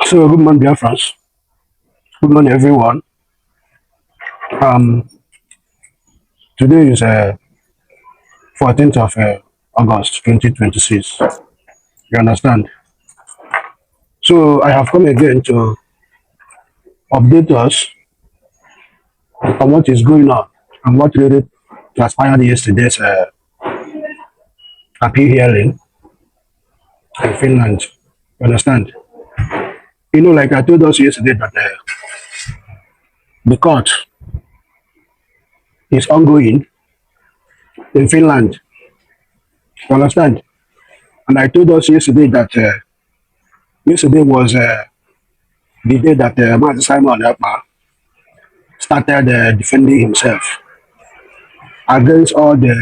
So, good morning, dear friends. Good morning, everyone. Um, Today is 14th of August 2026. You understand? So, I have come again to update us on what is going on and what really transpired yesterday's appeal hearing in Finland. You understand? Like I told us yesterday that the court is ongoing in Finland. You understand? And I told us yesterday that yesterday was the day that Master Simon Ekpa started defending himself against all the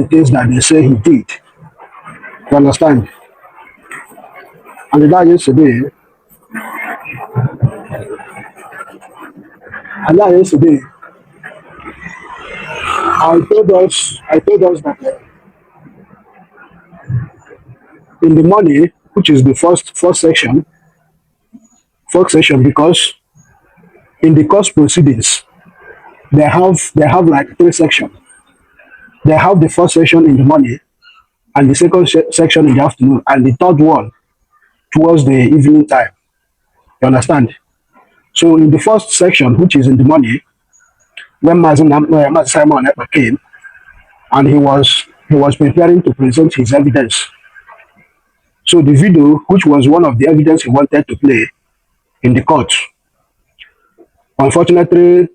things that they say he did. You understand? And that yesterday, and that yesterday, I told us that in the morning, which is the first section, because in the court proceedings, they have like three sections. They have the first section in the morning, and the second section in the afternoon, and the third one towards the evening time. You understand? So in the first section, which is in the morning, when Master Simon Ekpa came and he was preparing to present his evidence. So the video, which was one of the evidence he wanted to play in the court, unfortunately,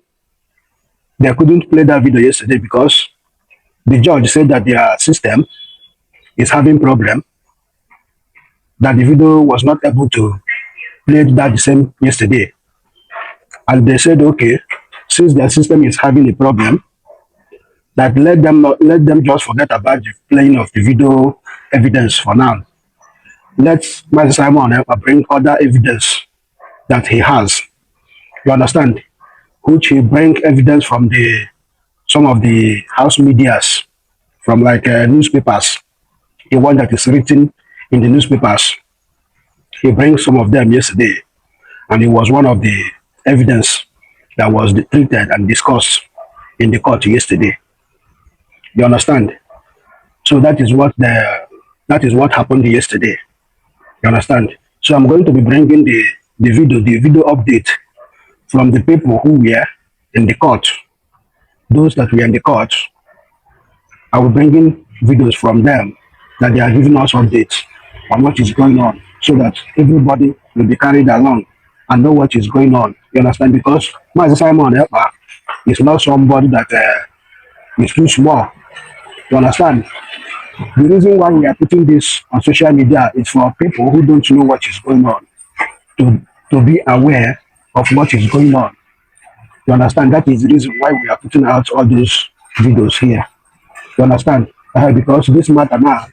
they couldn't play that video yesterday because the judge said that their system is having problem, that the video was not able to play that the same yesterday. And they said, okay, since their system is having a problem, that let them just forget about the playing of the video evidence for now. Let Master Simon bring other evidence that he has. You understand? Which he bring evidence from some of the house medias, from like newspapers. The one that is written in the newspapers. He brings some of them yesterday, and it was one of the evidence that was treated and discussed in the court yesterday. You understand? So that is what happened yesterday. You understand? So I'm going to be bringing the video update from the people who were in the court. Those that were in the court, I will bring in videos from them that they are giving us updates on what is going on, so that everybody will be carried along and know what is going on. You understand? Because Master Simon Ekpa is not somebody that is too small. You understand? The reason why we are putting this on social media is for people who don't know what is going on to be aware of what is going on. You understand? That is the reason why we are putting out all those videos here. You understand? Because this matter now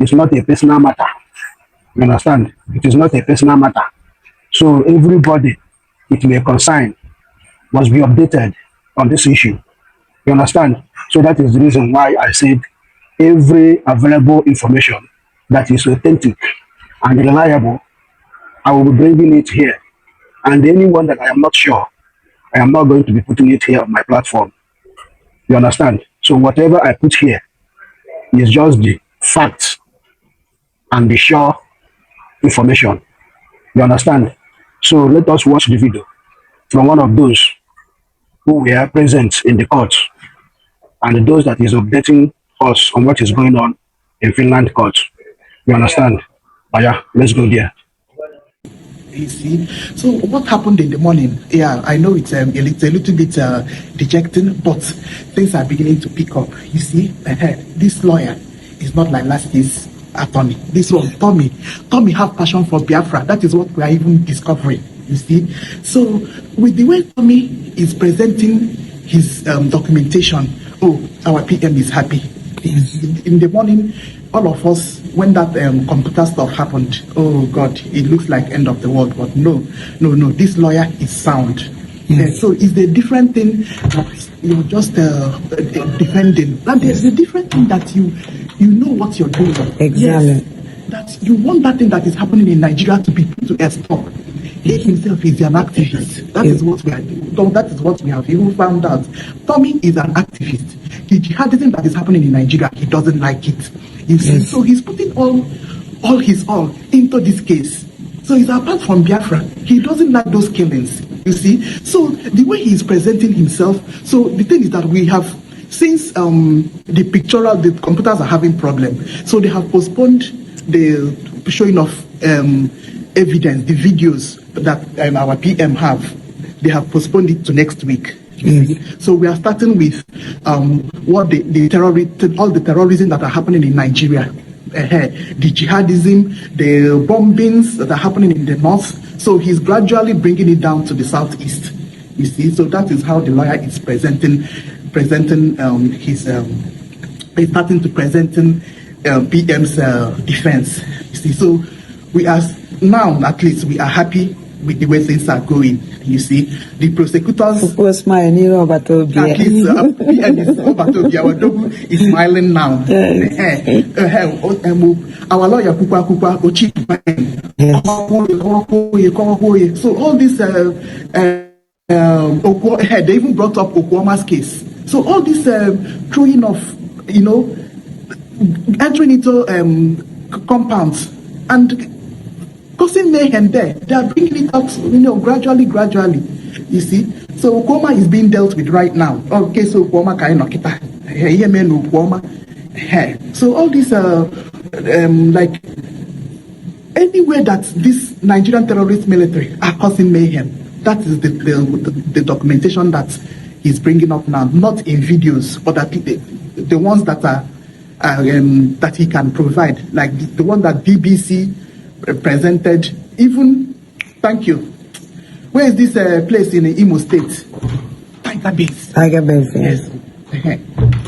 is not a personal matter. You understand? It is not a personal matter. So everybody it may concern must be updated on this issue. You understand? So that is the reason why I said every available information that is authentic and reliable, I will be bringing it here. And anyone that I am not sure, I am not going to be putting it here on my platform. You understand? So whatever I put here is just the facts and the sure information. You understand? So let us watch the video from one of those who were present in the court and those that is updating us on what is going on in Finland court. You understand? Yeah, let's go there. You see, so what happened in the morning? Yeah, I know it's a little bit dejecting, but things are beginning to pick up. You see, this lawyer is not like last year's attorney. This one, Tommy have passion for Biafra. That is what we are even discovering. You see, so with the way Tommy is presenting his documentation, our PM is happy. In the morning, all of us, when that computer stuff happened, oh God, it looks like end of the world. But no, this lawyer is sound. So it's the different thing that you're just defending. And there's a different thing that you know what you're doing. Exactly. Yes. that you want that thing that is happening in Nigeria to be put to a stop. He himself is an activist. That is what we are doing. That is what we have even found out. Tommy is an activist. The jihadism that is happening in Nigeria, he doesn't like it. You see, so he's putting all his all into this case. So he's apart from Biafra. He doesn't like those killings. You see, so the way he is presenting himself. So the thing is that we have, since the computers are having problems, so they have postponed the showing of evidence, the videos that our PM have. They have postponed it to next week. So we are starting with what all the terrorism that are happening in Nigeria, the jihadism, the bombings that are happening in the north. So he's gradually bringing it down to the southeast. You see, so that is how the lawyer is presenting he's starting to presenting PM's defense. You see, so we are now, at least we are happy with the way things are going. You see, the prosecutors of course my at least PM is smiling now. Our lawyer Kupa Ochi. So all this they even brought up Okuoma's case. So all this throwing of, entering into compounds and causing mayhem there. They are bringing it out, gradually. You see, so Okuoma is being dealt with right now. Okay, so Okuoma kind of kita. So all these like anywhere that this Nigerian terrorist military are causing mayhem, that is the documentation that he's bringing up now, not in videos, but that the ones that are that he can provide, like the one that BBC presented. Even, thank you. Where is this place in Imo State? Tiger Base. Tiger Base, yes.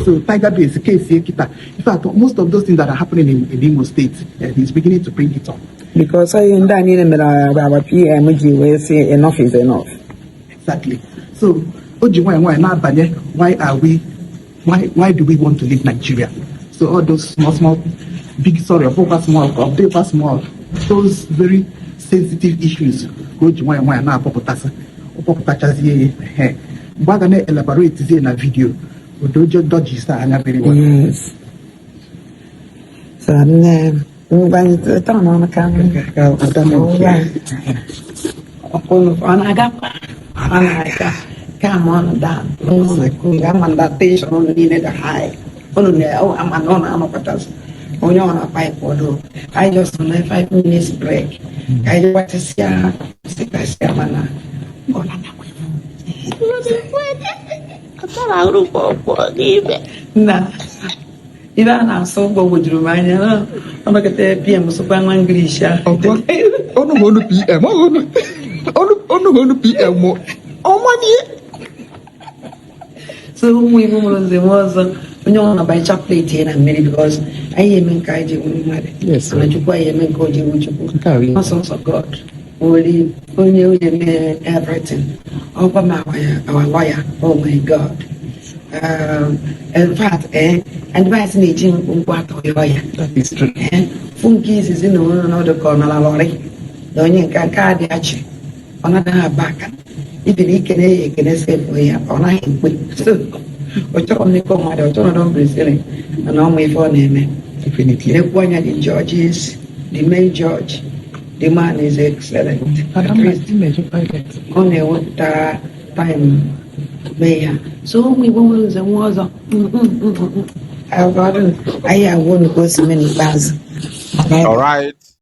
So Tiger Base, case here, in fact, most of those things that are happening in Imo State, he's beginning to bring it up. Because I need our PM will say enough is enough. Exactly. So, why do we want to leave Nigeria? So all those small, big, over small, those very sensitive issues. Elaborate in a video. Yes. So we're going to turn on the camera. Come on down. I'm on that station on the high. I just on a 5 minutes break. I just want to see Ila so go with Romania. I'm going to PM so bang English. PM. Oh, money. So we was by chocolate here and many because I am in Kaiji. Yes, and you buy a man called you, which you carry. Sons of God. Only everything. Over our lawyer. Oh my God. In fact, advising agent what lawyer. That is true. Funkis is in another corner. Don't you can card the achi. Another back. If you can say for you, or I or only come out of Brazil and on my phone name. Definitely. The one at the judges, the main judge, the man is excellent. Only what time mayor. So we won't and was I want to go so many bars. All right.